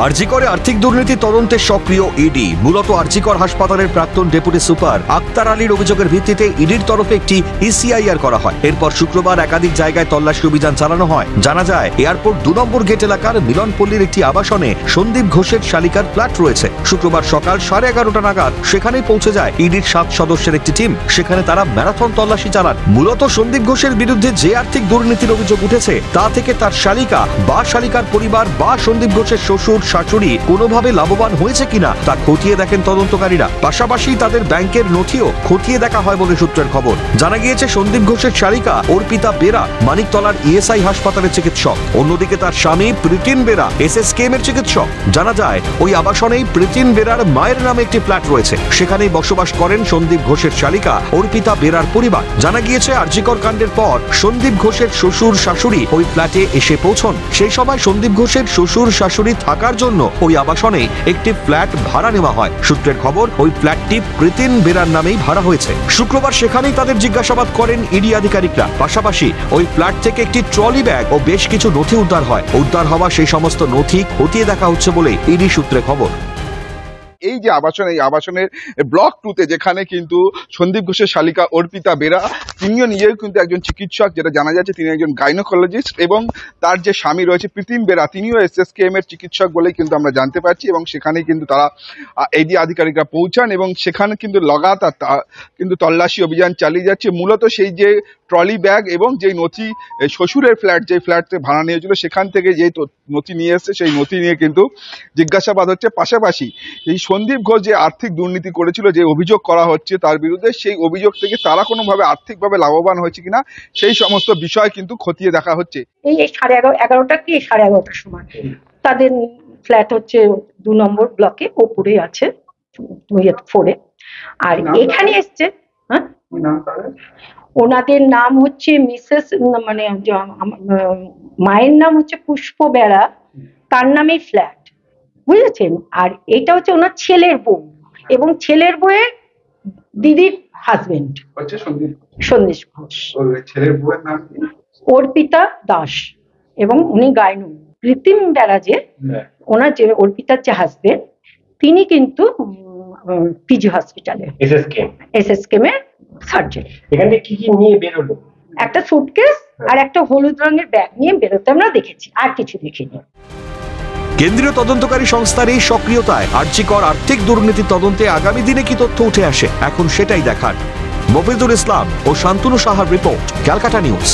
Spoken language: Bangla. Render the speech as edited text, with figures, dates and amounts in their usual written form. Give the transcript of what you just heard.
আরজি করে আর্থিক দুর্নীতি তদন্তে সক্রিয় ইডি। মূলত আরজি কর হাসপাতালের প্রাক্তন ডেপুটি সুপার আক্তার আলীর অভিযোগের ভিত্তিতে ইডির তরফে একটি ইসিআইআর করা হয়। এরপর শুক্রবার একাধিক জায়গায় তল্লাশি অভিযান চালানো হয়। জানা যায়, এয়ারপোর্ট 2 নম্বর গেট এলাকার মিলনপল্লীর একটি আবাসনে সন্দীপ ঘোষের শালিকার ফ্ল্যাট রয়েছে। শুক্রবার সকাল 11:30টা নাগাদ সেখানেই পৌঁছে যায় ইডির 7 সদস্যের একটি টিম। সেখানে তারা ম্যারাথন তল্লাশি চালান। মূলত সন্দীপ ঘোষের বিরুদ্ধে যে আর্থিক দুর্নীতির অভিযোগ উঠেছে তা থেকে তার শালিকা বা শালিকার পরিবার বা সন্দীপ ঘোষের শ্বশুর শাশুড়ি কোনোভাবে লাভবান হয়েছে কিনা তা খতিয়ে দেখেন তদন্তকারীরা। পাশাপাশি তাদের ব্যাংকের নথিও খতিয়ে দেখা হয় বলে সূত্রের খবর। জানা গিয়েছে, সন্দীপ ঘোষের শালিকা অর্পিতা বেরা মানিকতলার ইএসআই হাসপাতালের চিকিৎসক। অন্যদিকে তার স্বামী প্রীতিন বেরা এসএসকেএম এর চিকিৎসক। জানা যায়, ওই আবাসনেই প্রীতিন বেরার মায়ের নামে একটি ফ্ল্যাট রয়েছে। সেখানেই বসবাস করেন সন্দীপ ঘোষের শালিকা অর্পিতা বেরার পরিবার। জানা গিয়েছে, আরজিকর কাণ্ডের পর সন্দীপ ঘোষের শ্বশুর শাশুড়ি ওই ফ্ল্যাটে এসে পৌঁছন। সেই সময় সন্দীপ ঘোষের শ্বশুর শাশুড়ি থাকার জন্য ওই আবাসনে একটি ফ্ল্যাট ভাড়া নেওয়া হয়। সূত্রের খবর, ওই ফ্ল্যাটটি প্রীতিন বেরার নামেই ভাড়া হয়েছে। শুক্রবার সেখানেই তাদের জিজ্ঞাসাবাদ করেন ইডি আধিকারিকরা। পাশাপাশি ওই ফ্ল্যাট থেকে একটি ট্রলি ব্যাগ ও বেশ কিছু নথি উদ্ধার হয়। উদ্ধার হওয়া সেই সমস্ত নথি খতিয়ে দেখা হচ্ছে বলে ইডি সূত্রে খবর। এই যে আবাসন, এই আবাসনের ব্লক 2-তে যেখানে কিন্তু সন্দীপ ঘোষের শালিকা অর্পিতা বেরা, তিনিও নিজেও কিন্তু একজন চিকিৎসক, যেটা জানা যাচ্ছে তিনি একজন গাইনোকোলজিস্ট, এবং তার যে স্বামী রয়েছে প্রীতিন বেরা, তিনিও এসএসকেএম এর চিকিৎসক বলেই কিন্তু আমরা জানতে পারছি। এবং সেখানে কিন্তু তারা ইডি আধিকারিকরা পৌঁছান এবং সেখানে কিন্তু লাগাতার কিন্তু তল্লাশি অভিযান চালিয়ে যাচ্ছে। মূলত সেই যে ট্রলি ব্যাগ এবং যে নথি শ্বশুরের ফ্ল্যাট, যে ফ্ল্যাটে ভাড়া নিয়েছিল, সেখান থেকে যে নথি নিয়ে এসছে সেই নথি নিয়ে কিন্তু জিজ্ঞাসাবাদ হচ্ছে। পাশাপাশি এই সন্দীপ ঘোষ যে আর্থিক দুর্নীতি করেছিল, যে অভিযোগ করা হচ্ছে তার বিরুদ্ধে, সেই অভিযোগ থেকে তারা কোনোভাবে আর্থিকভাবে লাভবান হয়েছে কিনা সেই সমস্ত বিষয় কিন্তু খতিয়ে দেখা হচ্ছে। এই 11:30 কি 11:30টার সময় তাদের ফ্ল্যাট হচ্ছে 2 নম্বর ব্লকে, ওপরে আছে 4-এ। আর এখানে এসছে, হ্যাঁ, ওনাদের নাম হচ্ছে মিসেস, মানে মায়ের নাম হচ্ছে পুষ্প বেরা, তার নামে ফ্ল্যাট, বুঝেছেন। আর এটা হচ্ছে ওনার ছেলের বউ এবং ছেলের বউয়ের দিদির হাজবেন্ড সন্দীপ ঘোষ। ছেলের বউয়ের নাম অর্পিতা দাস এবং উনি গাইনু। প্রীতিম বেরা যে ওনার যে অর্পিতার যে হাজবেন্ড, তিনি কিন্তু পিজি হসপিটালে এসএসকেএম এর সার্জন। এখানে কি কি নিয়ে বেরোলো? একটা সুটকেস আর একটা হলুদ রঙের ব্যাগ নিয়ে বেরোতে আমরা দেখেছি, আর কিছু দেখিনি। কেন্দ্রীয় তদন্তকারী সংস্থার এই সক্রিয়তায় আরজিকর আর্থিক দুর্নীতি তদন্তে আগামী দিনে কি তথ্য উঠে আসে, এখন সেটাই দেখার। মফিজুল ইসলাম ও শান্তনু সাহার রিপোর্ট, ক্যালকাটা নিউজ।